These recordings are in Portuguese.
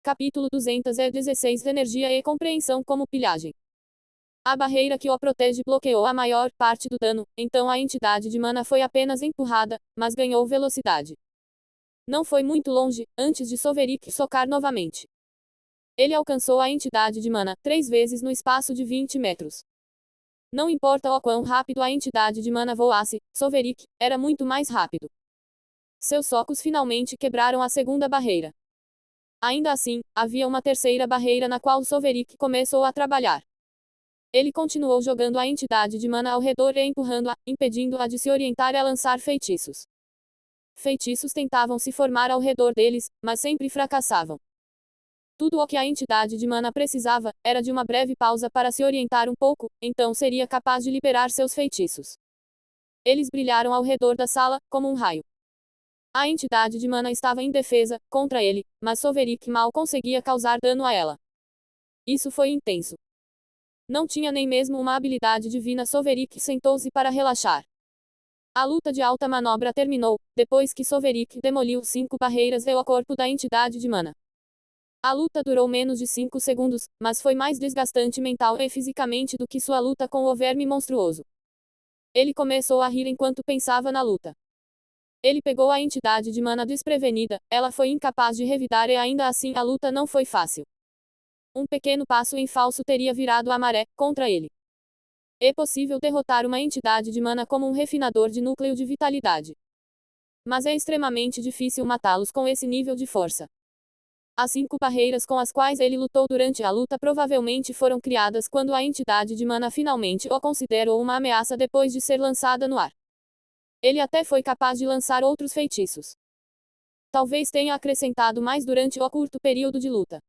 Capítulo 216 Energia e compreensão como pilhagem. A barreira que o protege bloqueou a maior parte do dano, então a entidade de mana foi apenas empurrada, mas ganhou velocidade. Não foi muito longe, antes de Soverick socar novamente. Ele alcançou a entidade de mana 3 vezes no espaço de 20 metros. Não importa o quão rápido a entidade de mana voasse, Soverick era muito mais rápido. Seus socos finalmente quebraram a segunda barreira. Ainda assim, havia uma terceira barreira na qual Soverick começou a trabalhar. Ele continuou jogando a entidade de mana ao redor e empurrando-a, impedindo-a de se orientar e a lançar feitiços. Feitiços tentavam se formar ao redor deles, mas sempre fracassavam. Tudo o que a entidade de mana precisava, era de uma breve pausa para se orientar um pouco, então seria capaz de liberar seus feitiços. Eles brilharam ao redor da sala, como um raio. A entidade de mana estava indefesa, contra ele, mas Soverick mal conseguia causar dano a ela. Isso foi intenso. Não tinha nem mesmo uma habilidade divina. Soverick sentou-se para relaxar. A luta de alta manobra terminou, depois que Soverick demoliu 5 barreiras e o corpo da entidade de mana. A luta durou menos de 5 segundos, mas foi mais desgastante mental e fisicamente do que sua luta com o verme monstruoso. Ele começou a rir enquanto pensava na luta. Ele pegou a entidade de mana desprevenida, ela foi incapaz de revidar e ainda assim a luta não foi fácil. Um pequeno passo em falso teria virado a maré contra ele. É possível derrotar uma entidade de mana como um refinador de núcleo de vitalidade. Mas é extremamente difícil matá-los com esse nível de força. As 5 barreiras com as quais ele lutou durante a luta provavelmente foram criadas quando a entidade de mana finalmente o considerou uma ameaça depois de ser lançada no ar. Ele até foi capaz de lançar outros feitiços. Talvez tenha acrescentado mais durante o curto período de luta.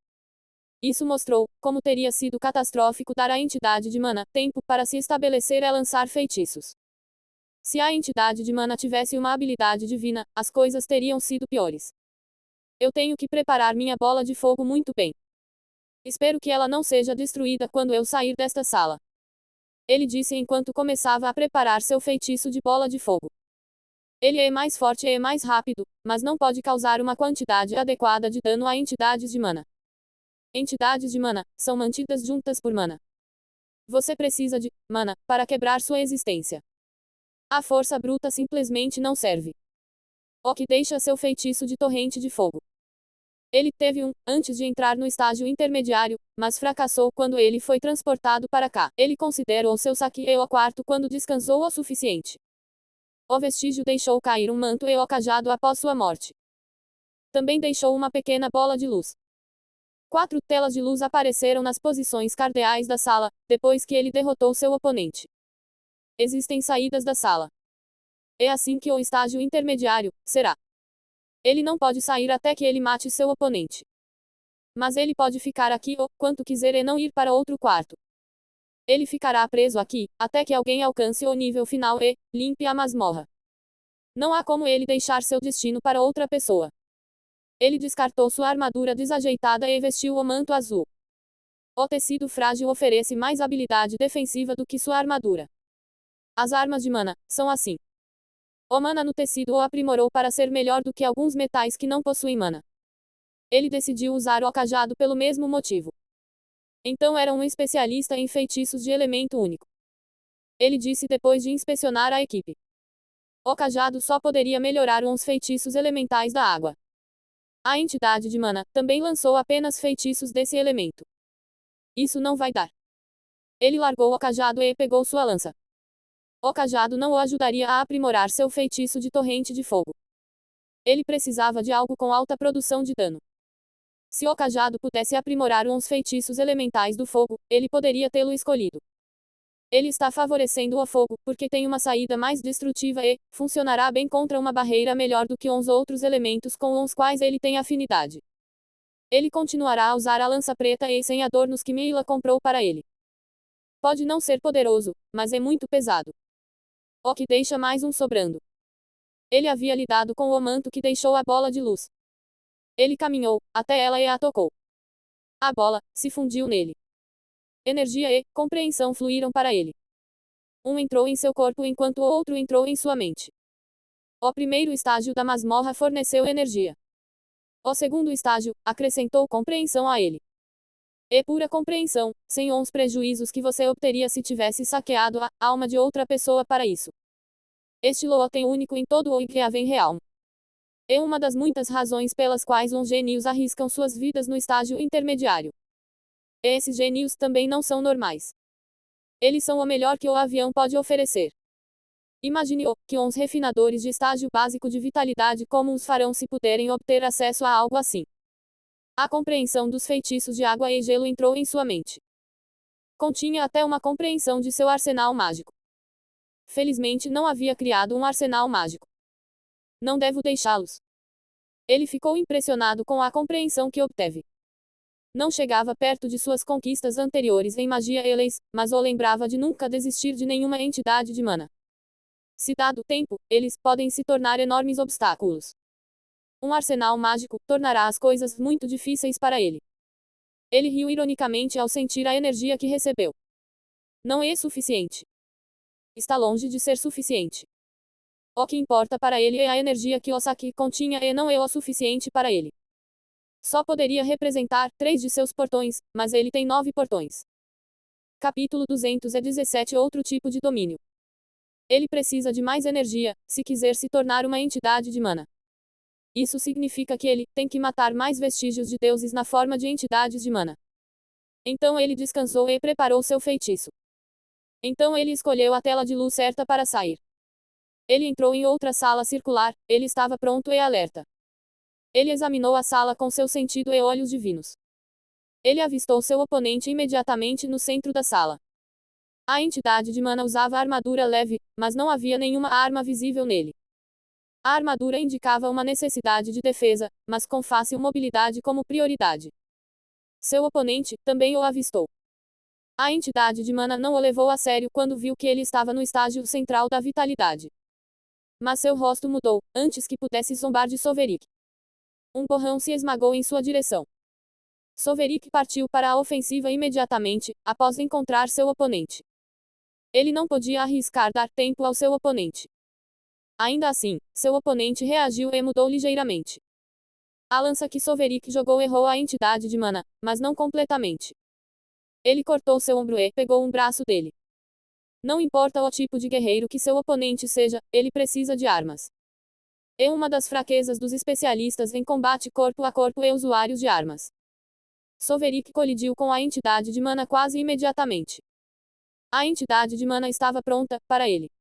Isso mostrou como teria sido catastrófico dar à entidade de mana tempo para se estabelecer e lançar feitiços. Se a entidade de mana tivesse uma habilidade divina, as coisas teriam sido piores. Eu tenho que preparar minha bola de fogo muito bem. Espero que ela não seja destruída quando eu sair desta sala. Ele disse enquanto começava a preparar seu feitiço de bola de fogo. Ele é mais forte e mais rápido, mas não pode causar uma quantidade adequada de dano a entidades de mana. Entidades de mana são mantidas juntas por mana. Você precisa de mana para quebrar sua existência. A força bruta simplesmente não serve. O que deixa seu feitiço de torrente de fogo. Ele teve um, antes de entrar no estágio intermediário, mas fracassou quando ele foi transportado para cá. Ele considerou seu saque e o quarto quando descansou o suficiente. O vestígio deixou cair um manto e o cajado após sua morte. Também deixou uma pequena bola de luz. 4 telas de luz apareceram nas posições cardeais da sala, depois que ele derrotou seu oponente. Existem saídas da sala. É assim que o estágio intermediário será. Ele não pode sair até que ele mate seu oponente. Mas ele pode ficar aqui o quanto quiser e não ir para outro quarto. Ele ficará preso aqui, até que alguém alcance o nível final e limpe a masmorra. Não há como ele deixar seu destino para outra pessoa. Ele descartou sua armadura desajeitada e vestiu o manto azul. O tecido frágil oferece mais habilidade defensiva do que sua armadura. As armas de mana são assim. O mana no tecido o aprimorou para ser melhor do que alguns metais que não possuem mana. Ele decidiu usar o cajado pelo mesmo motivo. Então era um especialista em feitiços de elemento único. Ele disse depois de inspecionar a equipe. O cajado só poderia melhorar uns feitiços elementais da água. A entidade de mana também lançou apenas feitiços desse elemento. Isso não vai dar. Ele largou o cajado e pegou sua lança. O cajado não o ajudaria a aprimorar seu feitiço de torrente de fogo. Ele precisava de algo com alta produção de dano. Se o cajado pudesse aprimorar uns feitiços elementais do fogo, ele poderia tê-lo escolhido. Ele está favorecendo o fogo, porque tem uma saída mais destrutiva e funcionará bem contra uma barreira melhor do que uns outros elementos com os quais ele tem afinidade. Ele continuará a usar a lança preta e sem adornos que Mila comprou para ele. Pode não ser poderoso, mas é muito pesado. O que deixa mais um sobrando. Ele havia lidado com o manto que deixou a bola de luz. Ele caminhou até ela e a tocou. A bola se fundiu nele. Energia e compreensão fluíram para ele. Um entrou em seu corpo enquanto o outro entrou em sua mente. O primeiro estágio da masmorra forneceu energia. O segundo estágio acrescentou compreensão a ele. E pura compreensão, sem os prejuízos que você obteria se tivesse saqueado a alma de outra pessoa para isso. Este lote único em todo o Ikeaven real. É uma das muitas razões pelas quais os gênios arriscam suas vidas no estágio intermediário. Esses gênios também não são normais. Eles são o melhor que o avião pode oferecer. Imagine-o, que os refinadores de estágio básico de vitalidade como os farão se puderem obter acesso a algo assim. A compreensão dos feitiços de água e gelo entrou em sua mente. Continha até uma compreensão de seu arsenal mágico. Felizmente não havia criado um arsenal mágico. Não devo deixá-los. Ele ficou impressionado com a compreensão que obteve. Não chegava perto de suas conquistas anteriores em magia e leis, mas o lembrava de nunca desistir de nenhuma entidade de mana. Se dado o tempo, eles podem se tornar enormes obstáculos. Um arsenal mágico tornará as coisas muito difíceis para ele. Ele riu ironicamente ao sentir a energia que recebeu. Não é suficiente. Está longe de ser suficiente. O que importa para ele é a energia que o saque continha e não é o suficiente para ele. Só poderia representar 3 de seus portões, mas ele tem 9 portões. Capítulo 217 Outro tipo de domínio. Ele precisa de mais energia, se quiser se tornar uma entidade de mana. Isso significa que ele tem que matar mais vestígios de deuses na forma de entidades de mana. Então ele descansou e preparou seu feitiço. Então ele escolheu a tela de luz certa para sair. Ele entrou em outra sala circular, ele estava pronto e alerta. Ele examinou a sala com seu sentido e olhos divinos. Ele avistou seu oponente imediatamente no centro da sala. A entidade de mana usava armadura leve, mas não havia nenhuma arma visível nele. A armadura indicava uma necessidade de defesa, mas com fácil mobilidade como prioridade. Seu oponente também o avistou. A entidade de mana não o levou a sério quando viu que ele estava no estágio central da vitalidade. Mas seu rosto mudou, antes que pudesse zombar de Soverick. Um borrão se esmagou em sua direção. Soverick partiu para a ofensiva imediatamente, após encontrar seu oponente. Ele não podia arriscar dar tempo ao seu oponente. Ainda assim, seu oponente reagiu e mudou ligeiramente. A lança que Soverick jogou errou a entidade de mana, mas não completamente. Ele cortou seu ombro e pegou um braço dele. Não importa o tipo de guerreiro que seu oponente seja, ele precisa de armas. É uma das fraquezas dos especialistas em combate corpo a corpo e usuários de armas. Soverick colidiu com a entidade de mana quase imediatamente. A entidade de mana estava pronta para ele.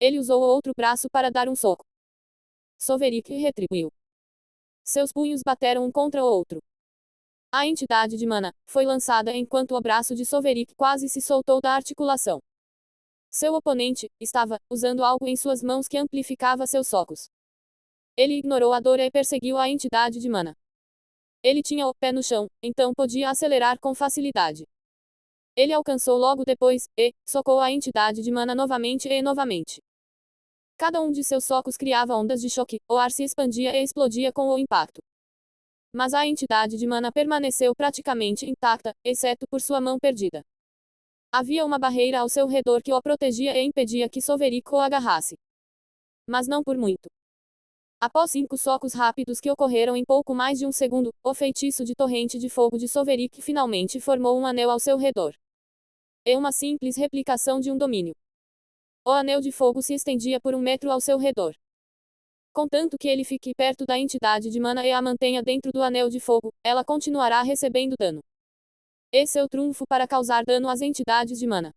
Ele usou o outro braço para dar um soco. Soverick retribuiu. Seus punhos bateram um contra o outro. A entidade de mana foi lançada enquanto o braço de Soverick quase se soltou da articulação. Seu oponente estava usando algo em suas mãos que amplificava seus socos. Ele ignorou a dor e perseguiu a entidade de mana. Ele tinha o pé no chão, então podia acelerar com facilidade. Ele alcançou logo depois, e socou a entidade de mana novamente e novamente. Cada um de seus socos criava ondas de choque, o ar se expandia e explodia com o impacto. Mas a entidade de mana permaneceu praticamente intacta, exceto por sua mão perdida. Havia uma barreira ao seu redor que o protegia e impedia que Soverick o agarrasse. Mas não por muito. Após 5 socos rápidos que ocorreram em pouco mais de um segundo, o feitiço de torrente de fogo de Soverick finalmente formou um anel ao seu redor. É uma simples replicação de um domínio. O anel de fogo se estendia por 1 metro ao seu redor. Contanto que ele fique perto da entidade de mana e a mantenha dentro do anel de fogo, ela continuará recebendo dano. Esse é o trunfo para causar dano às entidades de mana.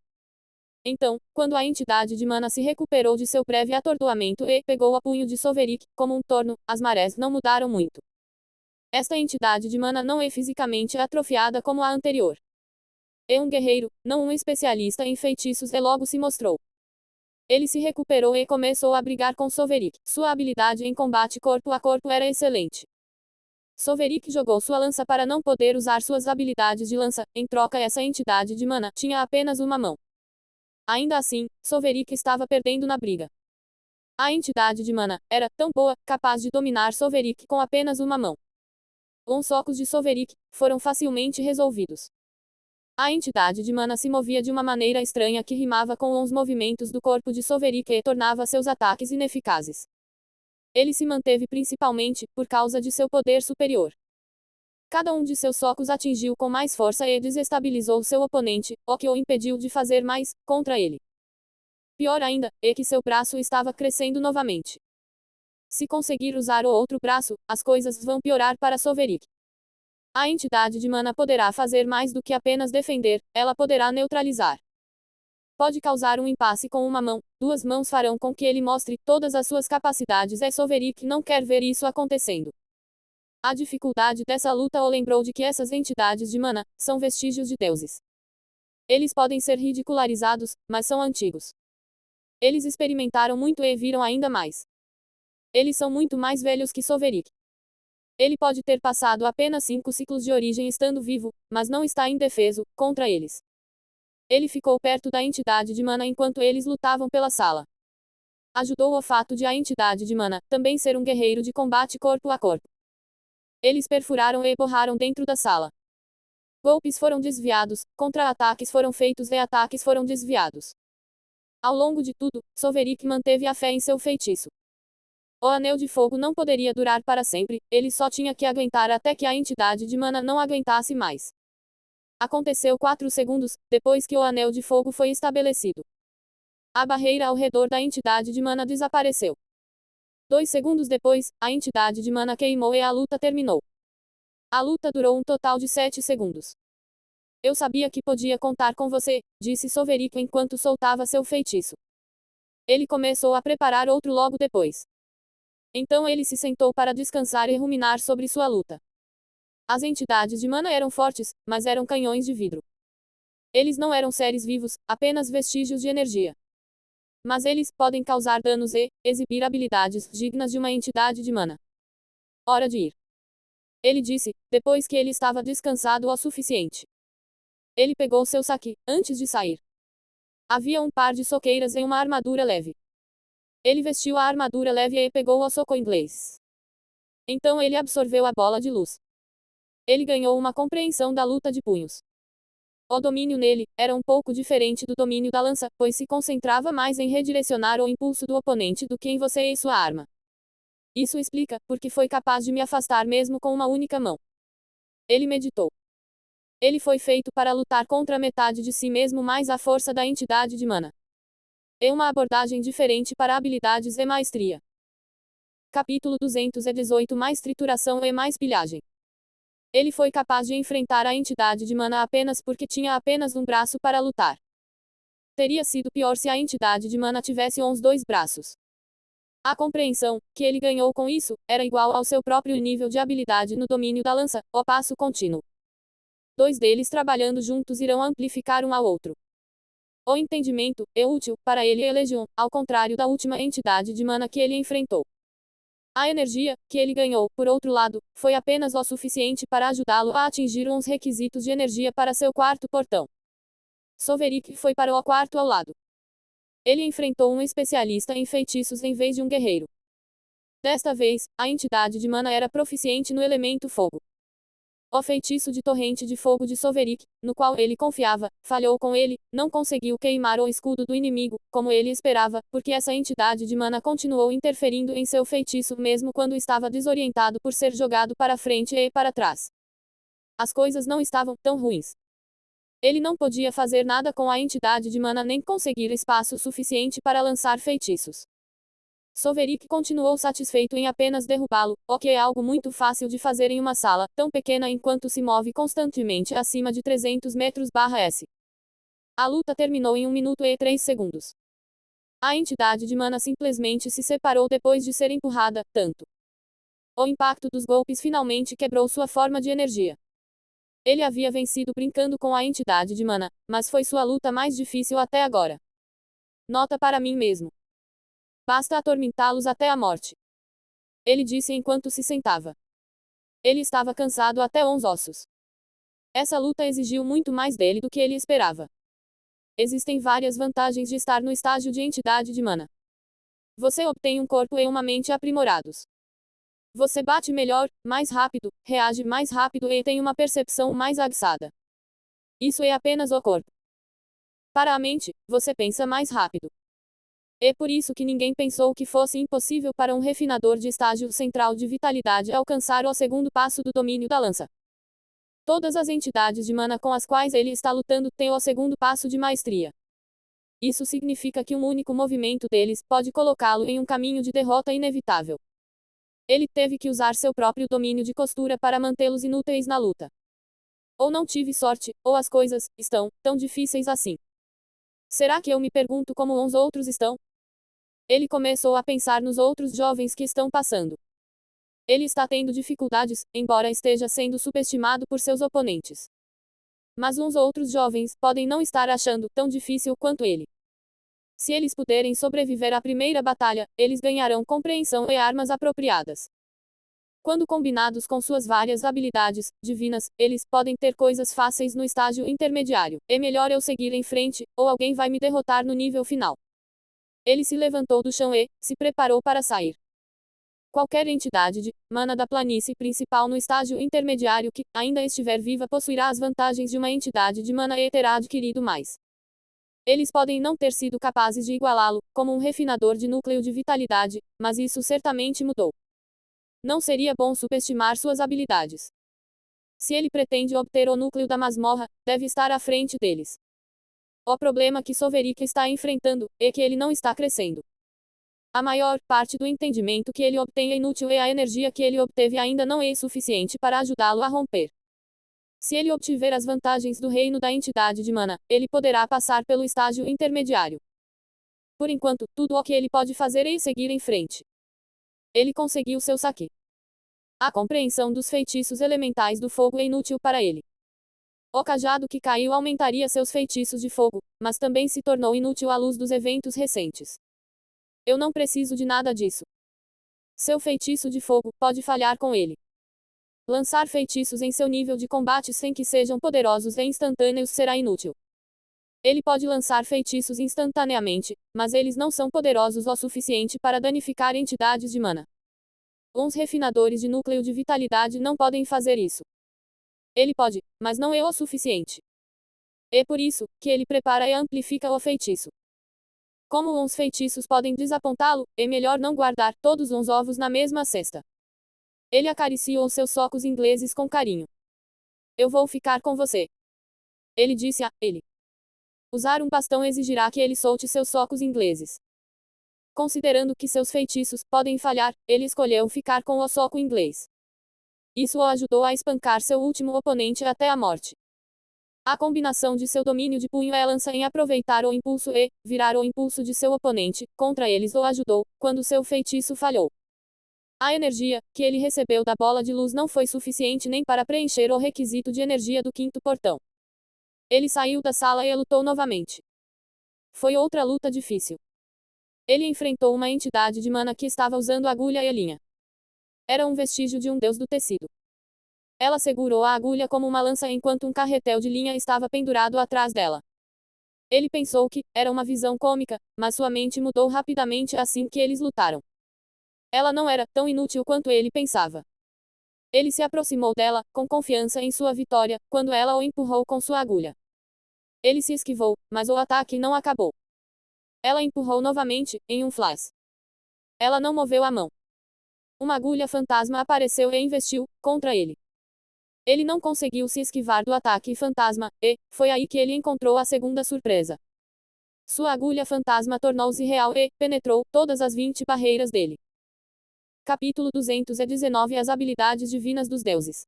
Então, quando a entidade de mana se recuperou de seu breve atordoamento e pegou a punho de Soverick, como um torno, as marés não mudaram muito. Esta entidade de mana não é fisicamente atrofiada como a anterior. É um guerreiro, não um especialista em feitiços e logo se mostrou. Ele se recuperou e começou a brigar com Soverick. Sua habilidade em combate corpo a corpo era excelente. Soverick jogou sua lança para não poder usar suas habilidades de lança, em troca essa entidade de mana tinha apenas uma mão. Ainda assim, Soverick estava perdendo na briga. A entidade de mana era tão boa, capaz de dominar Soverick com apenas uma mão. Os socos de Soverick foram facilmente resolvidos. A entidade de mana se movia de uma maneira estranha que rimava com os movimentos do corpo de Soverick e tornava seus ataques ineficazes. Ele se manteve principalmente por causa de seu poder superior. Cada um de seus socos atingiu com mais força e desestabilizou seu oponente, o que o impediu de fazer mais contra ele. Pior ainda, é que seu braço estava crescendo novamente. Se conseguir usar o outro braço, as coisas vão piorar para Soverik. A entidade de mana poderá fazer mais do que apenas defender, ela poderá neutralizar. Pode causar um impasse com uma mão, duas mãos farão com que ele mostre todas as suas capacidades e Soverik não quer ver isso acontecendo. A dificuldade dessa luta o lembrou de que essas entidades de mana são vestígios de deuses. Eles podem ser ridicularizados, mas são antigos. Eles experimentaram muito e viram ainda mais. Eles são muito mais velhos que Soverik. Ele pode ter passado apenas 5 ciclos de origem estando vivo, mas não está indefeso contra eles. Ele ficou perto da entidade de mana enquanto eles lutavam pela sala. Ajudou o fato de a entidade de mana também ser um guerreiro de combate corpo a corpo. Eles perfuraram e borraram dentro da sala. Golpes foram desviados, contra-ataques foram feitos e ataques foram desviados. Ao longo de tudo, Soverik manteve a fé em seu feitiço. O anel de fogo não poderia durar para sempre, ele só tinha que aguentar até que a entidade de mana não aguentasse mais. Aconteceu 4 segundos, depois que o anel de fogo foi estabelecido. A barreira ao redor da entidade de mana desapareceu. 2 segundos depois, a entidade de mana queimou e a luta terminou. A luta durou um total de 7 segundos. Eu sabia que podia contar com você, disse Soverik enquanto soltava seu feitiço. Ele começou a preparar outro logo depois. Então ele se sentou para descansar e ruminar sobre sua luta. As entidades de mana eram fortes, mas eram canhões de vidro. Eles não eram seres vivos, apenas vestígios de energia. Mas eles podem causar danos e exibir habilidades dignas de uma entidade de mana. Hora de ir. Ele disse, depois que ele estava descansado o suficiente. Ele pegou seu saque, antes de sair. Havia um par de soqueiras e uma armadura leve. Ele vestiu a armadura leve e pegou o soco inglês. Então ele absorveu a bola de luz. Ele ganhou uma compreensão da luta de punhos. O domínio nele era um pouco diferente do domínio da lança, pois se concentrava mais em redirecionar o impulso do oponente do que em você e sua arma. Isso explica porque foi capaz de me afastar mesmo com uma única mão. Ele meditou. Ele foi feito para lutar contra a metade de si mesmo mais a força da entidade de mana. É uma abordagem diferente para habilidades e maestria. Capítulo 218 Mais trituração e mais pilhagem. Ele foi capaz de enfrentar a entidade de mana apenas porque tinha apenas um braço para lutar. Teria sido pior se a entidade de mana tivesse uns 2 braços. A compreensão que ele ganhou com isso era igual ao seu próprio nível de habilidade no domínio da lança, o passo contínuo. 2 deles trabalhando juntos irão amplificar um ao outro. O entendimento é útil para ele e Legion, ao contrário da última entidade de mana que ele enfrentou. A energia que ele ganhou, por outro lado, foi apenas o suficiente para ajudá-lo a atingir uns requisitos de energia para seu quarto portão. Soverik foi para o quarto ao lado. Ele enfrentou um especialista em feitiços em vez de um guerreiro. Desta vez, a entidade de mana era proficiente no elemento fogo. O feitiço de torrente de fogo de Soverik, no qual ele confiava, falhou com ele, não conseguiu queimar o escudo do inimigo, como ele esperava, porque essa entidade de mana continuou interferindo em seu feitiço mesmo quando estava desorientado por ser jogado para frente e para trás. As coisas não estavam tão ruins. Ele não podia fazer nada com a entidade de mana nem conseguir espaço suficiente para lançar feitiços. Soverik continuou satisfeito em apenas derrubá-lo, o que é algo muito fácil de fazer em uma sala tão pequena enquanto se move constantemente acima de 300 metros/s. A luta terminou em 1 minuto e 3 segundos. A entidade de mana simplesmente se separou depois de ser empurrada, tanto. O impacto dos golpes finalmente quebrou sua forma de energia. Ele havia vencido brincando com a entidade de mana, mas foi sua luta mais difícil até agora. Nota para mim mesmo. Basta atormentá-los até a morte. Ele disse enquanto se sentava. Ele estava cansado até os ossos. Essa luta exigiu muito mais dele do que ele esperava. Existem várias vantagens de estar no estágio de entidade de mana. Você obtém um corpo e uma mente aprimorados. Você bate melhor, mais rápido, reage mais rápido e tem uma percepção mais aguçada. Isso é apenas o corpo. Para a mente, você pensa mais rápido. É por isso que ninguém pensou que fosse impossível para um refinador de estágio central de vitalidade alcançar o segundo passo do domínio da lança. Todas as entidades de mana com as quais ele está lutando têm o segundo passo de maestria. Isso significa que um único movimento deles pode colocá-lo em um caminho de derrota inevitável. Ele teve que usar seu próprio domínio de costura para mantê-los inúteis na luta. Ou não tive sorte, ou as coisas estão tão difíceis assim. Será que eu me pergunto como os outros estão? Ele começou a pensar nos outros jovens que estão passando. Ele está tendo dificuldades, embora esteja sendo subestimado por seus oponentes. Mas uns outros jovens podem não estar achando tão difícil quanto ele. Se eles puderem sobreviver à primeira batalha, eles ganharão compreensão e armas apropriadas. Quando combinados com suas várias habilidades divinas, eles podem ter coisas fáceis no estágio intermediário. É melhor eu seguir em frente, ou alguém vai me derrotar no nível final. Ele se levantou do chão e se preparou para sair. Qualquer entidade de mana da planície principal no estágio intermediário que ainda estiver viva possuirá as vantagens de uma entidade de mana e terá adquirido mais. Eles podem não ter sido capazes de igualá-lo, como um refinador de núcleo de vitalidade, mas isso certamente mudou. Não seria bom subestimar suas habilidades. Se ele pretende obter o núcleo da masmorra, deve estar à frente deles. O problema que Soverik está enfrentando é que ele não está crescendo. A maior parte do entendimento que ele obtém é inútil e a energia que ele obteve ainda não é suficiente para ajudá-lo a romper. Se ele obtiver as vantagens do reino da entidade de mana, ele poderá passar pelo estágio intermediário. Por enquanto, tudo o que ele pode fazer é seguir em frente. Ele conseguiu seu saque. A compreensão dos feitiços elementais do fogo é inútil para ele. O cajado que caiu aumentaria seus feitiços de fogo, mas também se tornou inútil à luz dos eventos recentes. Eu não preciso de nada disso. Seu feitiço de fogo pode falhar com ele. Lançar feitiços em seu nível de combate sem que sejam poderosos e instantâneos será inútil. Ele pode lançar feitiços instantaneamente, mas eles não são poderosos o suficiente para danificar entidades de mana. Uns refinadores de núcleo de vitalidade não podem fazer isso. Ele pode, mas não é o suficiente. É por isso que ele prepara e amplifica o feitiço. Como uns feitiços podem desapontá-lo, é melhor não guardar todos os ovos na mesma cesta. Ele acariciou seus socos ingleses com carinho. Eu vou ficar com você. Ele disse a ele. Usar um bastão exigirá que ele solte seus socos ingleses. Considerando que seus feitiços podem falhar, ele escolheu ficar com o soco inglês. Isso o ajudou a espancar seu último oponente até a morte. A combinação de seu domínio de punho e lança em aproveitar o impulso e virar o impulso de seu oponente contra eles o ajudou, quando seu feitiço falhou. A energia que ele recebeu da bola de luz não foi suficiente nem para preencher o requisito de energia do quinto portão. Ele saiu da sala e lutou novamente. Foi outra luta difícil. Ele enfrentou uma entidade de mana que estava usando agulha e linha. Era um vestígio de um deus do tecido. Ela segurou a agulha como uma lança enquanto um carretel de linha estava pendurado atrás dela. Ele pensou que era uma visão cômica, mas sua mente mudou rapidamente assim que eles lutaram. Ela não era tão inútil quanto ele pensava. Ele se aproximou dela, com confiança em sua vitória, quando ela o empurrou com sua agulha. Ele se esquivou, mas o ataque não acabou. Ela empurrou novamente, em um flash. Ela não moveu a mão. Uma agulha fantasma apareceu e investiu contra ele. Ele não conseguiu se esquivar do ataque fantasma, e foi aí que ele encontrou a segunda surpresa. Sua agulha fantasma tornou-se real e penetrou todas as 20 barreiras dele. Capítulo 219 As habilidades divinas dos deuses.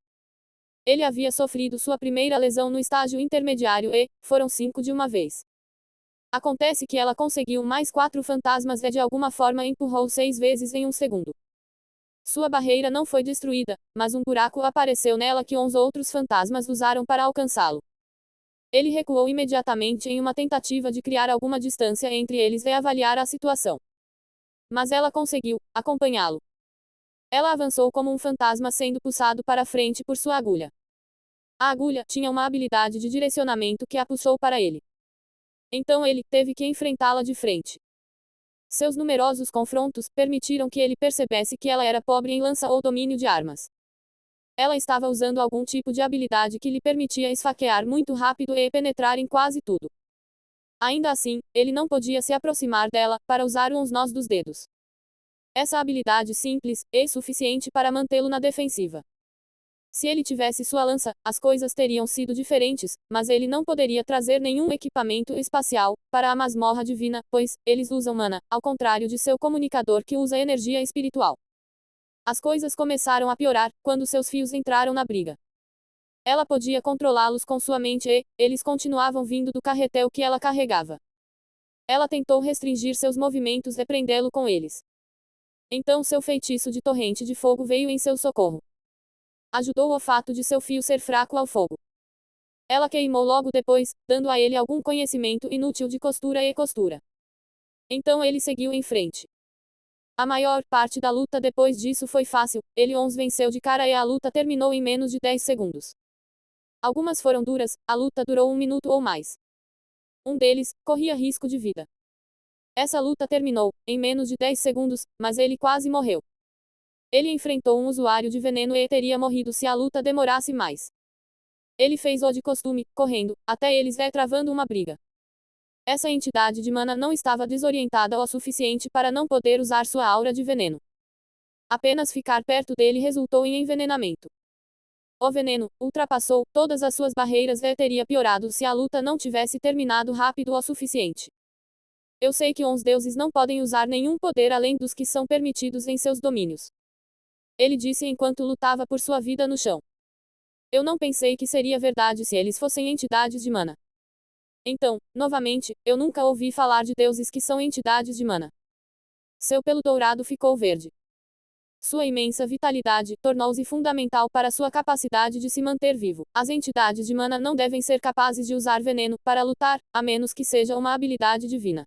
Ele havia sofrido sua primeira lesão no estágio intermediário e foram 5 de uma vez. Acontece que ela conseguiu mais 4 fantasmas e de alguma forma empurrou 6 vezes em um segundo. Sua barreira não foi destruída, mas um buraco apareceu nela que os outros fantasmas usaram para alcançá-lo. Ele recuou imediatamente em uma tentativa de criar alguma distância entre eles e avaliar a situação. Mas ela conseguiu acompanhá-lo. Ela avançou como um fantasma sendo puxado para frente por sua agulha. A agulha tinha uma habilidade de direcionamento que a puxou para ele. Então ele teve que enfrentá-la de frente. Seus numerosos confrontos permitiram que ele percebesse que ela era pobre em lança ou domínio de armas. Ela estava usando algum tipo de habilidade que lhe permitia esfaquear muito rápido e penetrar em quase tudo. Ainda assim, ele não podia se aproximar dela, para usar uns nós dos dedos. Essa habilidade simples, é suficiente para mantê-lo na defensiva. Se ele tivesse sua lança, as coisas teriam sido diferentes, mas ele não poderia trazer nenhum equipamento espacial para a masmorra divina, pois eles usam mana, ao contrário de seu comunicador que usa energia espiritual. As coisas começaram a piorar quando seus fios entraram na briga. Ela podia controlá-los com sua mente e eles continuavam vindo do carretel que ela carregava. Ela tentou restringir seus movimentos e prendê-lo com eles. Então seu feitiço de torrente de fogo veio em seu socorro. Ajudou o fato de seu fio ser fraco ao fogo. Ela queimou logo depois, dando a ele algum conhecimento inútil de costura e costura. Então ele seguiu em frente. A maior parte da luta depois disso foi fácil, ele os venceu de cara e a luta terminou em menos de 10 segundos. Algumas foram duras, a luta durou 1 minuto ou mais. Um deles corria risco de vida. Essa luta terminou em menos de 10 segundos, mas ele quase morreu. Ele enfrentou um usuário de veneno e teria morrido se a luta demorasse mais. Ele fez o de costume, correndo, até eles travando uma briga. Essa entidade de mana não estava desorientada o suficiente para não poder usar sua aura de veneno. Apenas ficar perto dele resultou em envenenamento. O veneno ultrapassou todas as suas barreiras e teria piorado se a luta não tivesse terminado rápido o suficiente. Eu sei que os deuses não podem usar nenhum poder além dos que são permitidos em seus domínios. Ele disse enquanto lutava por sua vida no chão. Eu não pensei que seria verdade se eles fossem entidades de mana. Então, novamente, eu nunca ouvi falar de deuses que são entidades de mana. Seu pelo dourado ficou verde. Sua imensa vitalidade tornou-se fundamental para sua capacidade de se manter vivo. As entidades de mana não devem ser capazes de usar veneno para lutar, a menos que seja uma habilidade divina.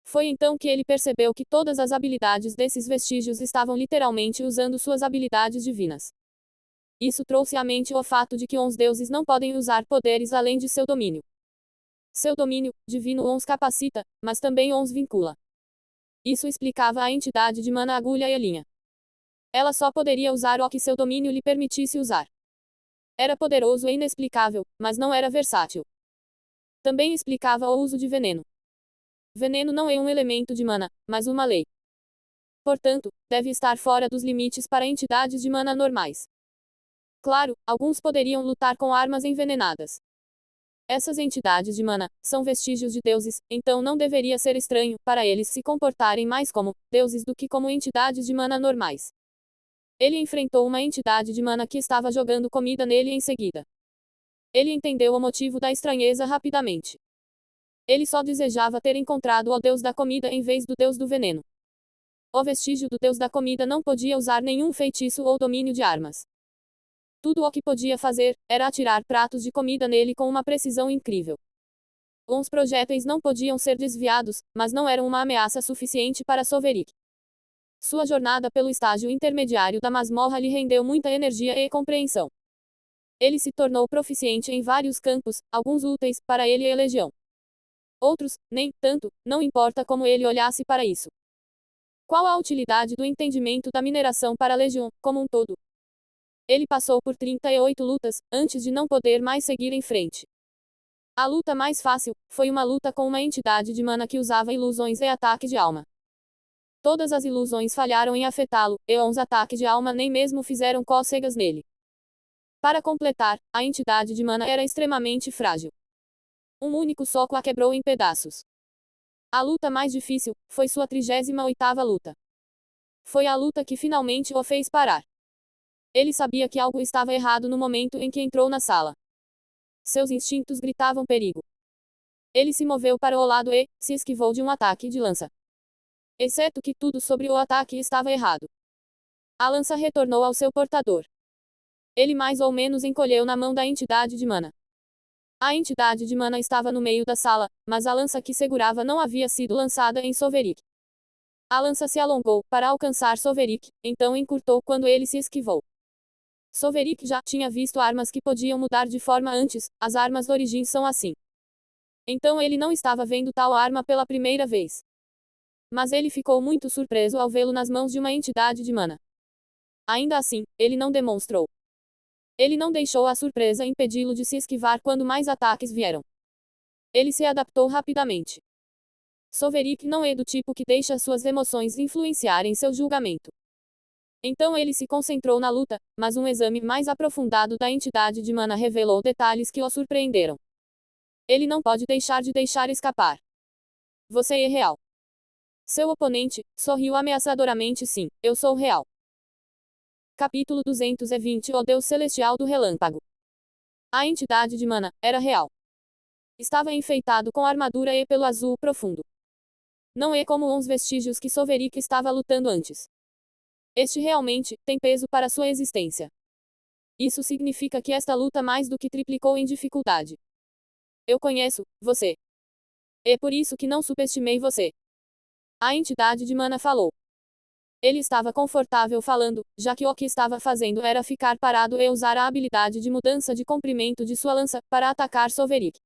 Foi então que ele percebeu que todas as habilidades desses vestígios estavam literalmente usando suas habilidades divinas. Isso trouxe à mente o fato de que os deuses não podem usar poderes além de seu domínio. Seu domínio divino os capacita, mas também os vincula. Isso explicava a entidade de mana agulha e linha. Ela só poderia usar o que seu domínio lhe permitisse usar. Era poderoso e inexplicável, mas não era versátil. Também explicava o uso de veneno. Veneno não é um elemento de mana, mas uma lei. Portanto, deve estar fora dos limites para entidades de mana normais. Claro, alguns poderiam lutar com armas envenenadas. Essas entidades de mana são vestígios de deuses, então não deveria ser estranho para eles se comportarem mais como deuses do que como entidades de mana normais. Ele enfrentou uma entidade de mana que estava jogando comida nele em seguida. Ele entendeu o motivo da estranheza rapidamente. Ele só desejava ter encontrado o deus da comida em vez do deus do veneno. O vestígio do deus da comida não podia usar nenhum feitiço ou domínio de armas. Tudo o que podia fazer era atirar pratos de comida nele com uma precisão incrível. Os projéteis não podiam ser desviados, mas não eram uma ameaça suficiente para Soverik. Sua jornada pelo estágio intermediário da masmorra lhe rendeu muita energia e compreensão. Ele se tornou proficiente em vários campos, alguns úteis para ele e a legião. Outros, nem tanto, não importa como ele olhasse para isso. Qual a utilidade do entendimento da mineração para a legião, como um todo? Ele passou por 38 lutas, antes de não poder mais seguir em frente. A luta mais fácil foi uma luta com uma entidade de mana que usava ilusões e ataque de alma. Todas as ilusões falharam em afetá-lo, e os ataques de alma nem mesmo fizeram cócegas nele. Para completar, a entidade de mana era extremamente frágil. Um único soco a quebrou em pedaços. A luta mais difícil foi sua 38ª luta. Foi a luta que finalmente o fez parar. Ele sabia que algo estava errado no momento em que entrou na sala. Seus instintos gritavam perigo. Ele se moveu para o lado e se esquivou de um ataque de lança. Exceto que tudo sobre o ataque estava errado. A lança retornou ao seu portador. Ele mais ou menos encolheu na mão da entidade de mana. A entidade de mana estava no meio da sala, mas a lança que segurava não havia sido lançada em Soverik. A lança se alongou para alcançar Soverik, então encurtou quando ele se esquivou. Soverik já tinha visto armas que podiam mudar de forma antes, as armas de origem são assim. Então ele não estava vendo tal arma pela primeira vez. Mas ele ficou muito surpreso ao vê-lo nas mãos de uma entidade de mana. Ainda assim, ele não demonstrou. Ele não deixou a surpresa impedi-lo de se esquivar quando mais ataques vieram. Ele se adaptou rapidamente. Soverik não é do tipo que deixa suas emoções influenciarem seu julgamento. Então ele se concentrou na luta, mas um exame mais aprofundado da entidade de mana revelou detalhes que o surpreenderam. Ele não pode deixar escapar. Você é real. Seu oponente sorriu ameaçadoramente. Sim, eu sou real. Capítulo 220 O Deus Celestial do Relâmpago. A entidade de mana era real. Estava enfeitado com armadura e pelo azul profundo. Não é como uns vestígios que Soverik estava lutando antes. Este realmente tem peso para sua existência. Isso significa que esta luta mais do que triplicou em dificuldade. Eu conheço você. É por isso que não subestimei você. A entidade de mana falou. Ele estava confortável falando, já que o que estava fazendo era ficar parado e usar a habilidade de mudança de comprimento de sua lança para atacar Soverik.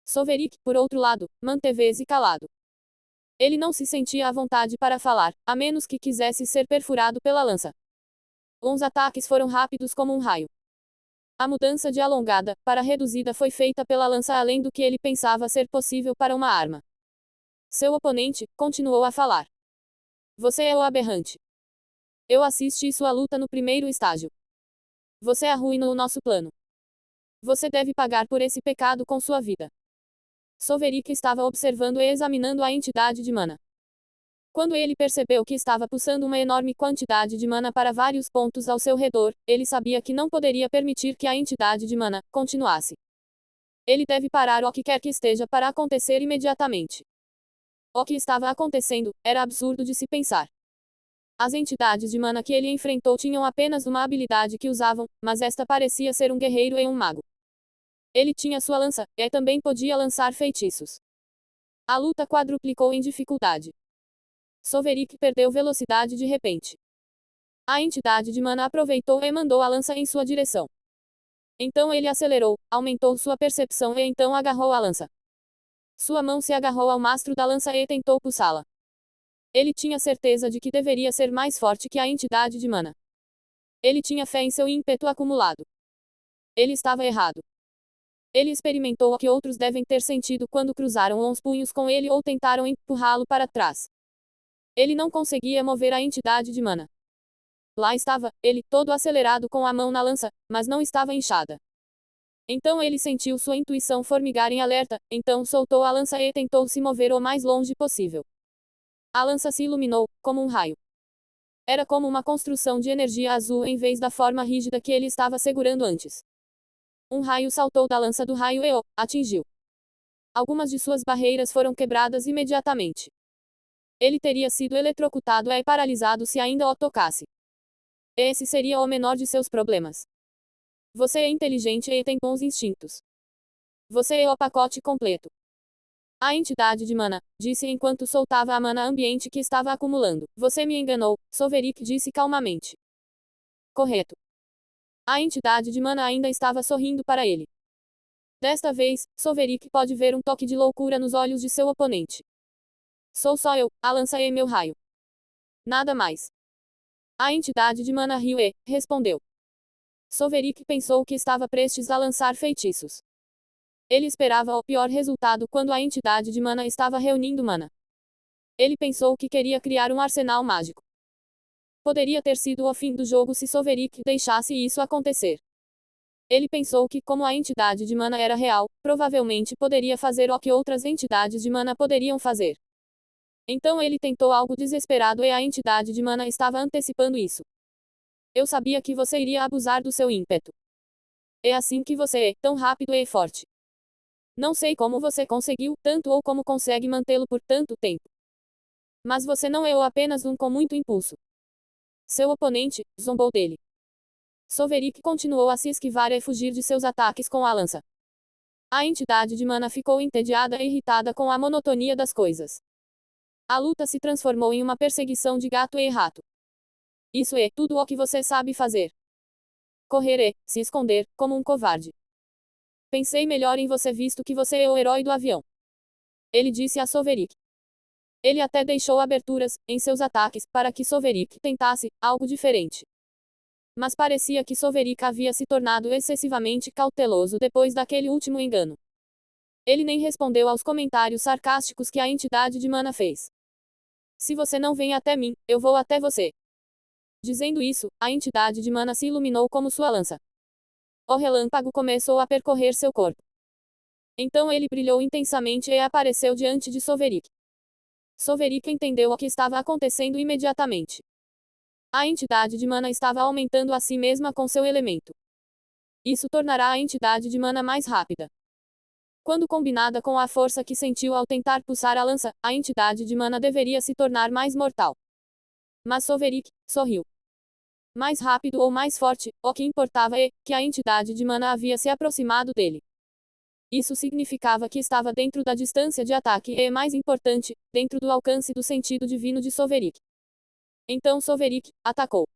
Soverik, por outro lado, manteve-se calado. Ele não se sentia à vontade para falar, a menos que quisesse ser perfurado pela lança. Os ataques foram rápidos como um raio. A mudança de alongada para reduzida foi feita pela lança além do que ele pensava ser possível para uma arma. Seu oponente continuou a falar. Você é o aberrante. Eu assisti sua luta no primeiro estágio. Você arruinou o nosso plano. Você deve pagar por esse pecado com sua vida. Soverik estava observando e examinando a entidade de mana. Quando ele percebeu que estava pulsando uma enorme quantidade de mana para vários pontos ao seu redor, ele sabia que não poderia permitir que a entidade de mana continuasse. Ele deve parar o que quer que esteja para acontecer imediatamente. O que estava acontecendo era absurdo de se pensar. As entidades de mana que ele enfrentou tinham apenas uma habilidade que usavam, mas esta parecia ser um guerreiro e um mago. Ele tinha sua lança, e também podia lançar feitiços. A luta quadruplicou em dificuldade. Soverik perdeu velocidade de repente. A entidade de mana aproveitou e mandou a lança em sua direção. Então ele acelerou, aumentou sua percepção e então agarrou a lança. Sua mão se agarrou ao mastro da lança e tentou puxá-la. Ele tinha certeza de que deveria ser mais forte que a entidade de mana. Ele tinha fé em seu ímpeto acumulado. Ele estava errado. Ele experimentou o que outros devem ter sentido quando cruzaram os punhos com ele ou tentaram empurrá-lo para trás. Ele não conseguia mover a entidade de mana. Lá estava, ele, todo acelerado com a mão na lança, mas não estava inchada. Então ele sentiu sua intuição formigar em alerta, então soltou a lança e tentou se mover o mais longe possível. A lança se iluminou, como um raio. Era como uma construção de energia azul em vez da forma rígida que ele estava segurando antes. Um raio saltou da lança do raio e o atingiu. Algumas de suas barreiras foram quebradas imediatamente. Ele teria sido eletrocutado e paralisado se ainda o tocasse. Esse seria o menor de seus problemas. Você é inteligente e tem bons instintos. Você é o pacote completo. A entidade de mana disse enquanto soltava a mana ambiente que estava acumulando. Você me enganou, Soverik disse calmamente. Correto. A entidade de mana ainda estava sorrindo para ele. Desta vez, Soverik pode ver um toque de loucura nos olhos de seu oponente. Sou só eu, a lança e meu raio. Nada mais. A entidade de mana riu e respondeu. Soverik pensou que estava prestes a lançar feitiços. Ele esperava o pior resultado quando a entidade de mana estava reunindo mana. Ele pensou que queria criar um arsenal mágico. Poderia ter sido o fim do jogo se Soverik deixasse isso acontecer. Ele pensou que, como a entidade de mana era real, provavelmente poderia fazer o que outras entidades de mana poderiam fazer. Então ele tentou algo desesperado e a entidade de mana estava antecipando isso. Eu sabia que você iria abusar do seu ímpeto. É assim que você é, tão rápido e forte. Não sei como você conseguiu tanto ou como consegue mantê-lo por tanto tempo. Mas você não é apenas um com muito impulso. Seu oponente zombou dele. Soverik continuou a se esquivar e fugir de seus ataques com a lança. A entidade de mana ficou entediada e irritada com a monotonia das coisas. A luta se transformou em uma perseguição de gato e rato. Isso é tudo o que você sabe fazer. Correr e se esconder, como um covarde. Pensei melhor em você visto que você é o herói do avião. Ele disse a Soverik. Ele até deixou aberturas, em seus ataques, para que Soverik tentasse algo diferente. Mas parecia que Soverik havia se tornado excessivamente cauteloso depois daquele último engano. Ele nem respondeu aos comentários sarcásticos que a entidade de mana fez. Se você não vem até mim, eu vou até você. Dizendo isso, a entidade de mana se iluminou como sua lança. O relâmpago começou a percorrer seu corpo. Então ele brilhou intensamente e apareceu diante de Soverik. Soverik entendeu o que estava acontecendo imediatamente. A entidade de mana estava aumentando a si mesma com seu elemento. Isso tornará a entidade de mana mais rápida. Quando combinada com a força que sentiu ao tentar pulsar a lança, a entidade de mana deveria se tornar mais mortal. Mas Soverik sorriu. Mais rápido ou mais forte, o que importava é que a entidade de mana havia se aproximado dele. Isso significava que estava dentro da distância de ataque e, mais importante, dentro do alcance do sentido divino de Soverik. Então Soverik atacou.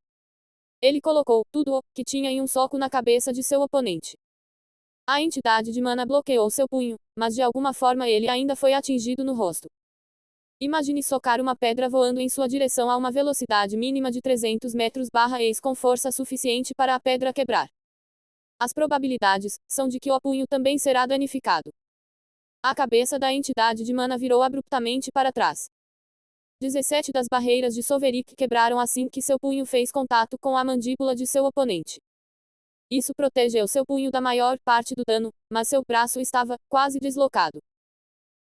Ele colocou tudo o que tinha em um soco na cabeça de seu oponente. A entidade de mana bloqueou seu punho, mas de alguma forma ele ainda foi atingido no rosto. Imagine socar uma pedra voando em sua direção a uma velocidade mínima de 300 metros/s com força suficiente para a pedra quebrar. As probabilidades são de que o punho também será danificado. A cabeça da entidade de mana virou abruptamente para trás. 17 das barreiras de Soverik quebraram assim que seu punho fez contato com a mandíbula de seu oponente. Isso protegeu seu punho da maior parte do dano, mas seu braço estava quase deslocado.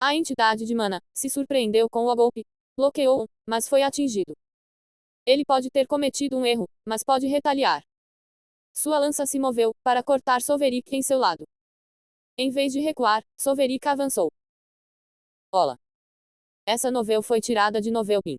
A entidade de mana se surpreendeu com o golpe, bloqueou-o, mas foi atingido. Ele pode ter cometido um erro, mas pode retaliar. Sua lança se moveu para cortar Soverik em seu lado. Em vez de recuar, Soverik avançou. Ola. Essa novel foi tirada de Novelpin.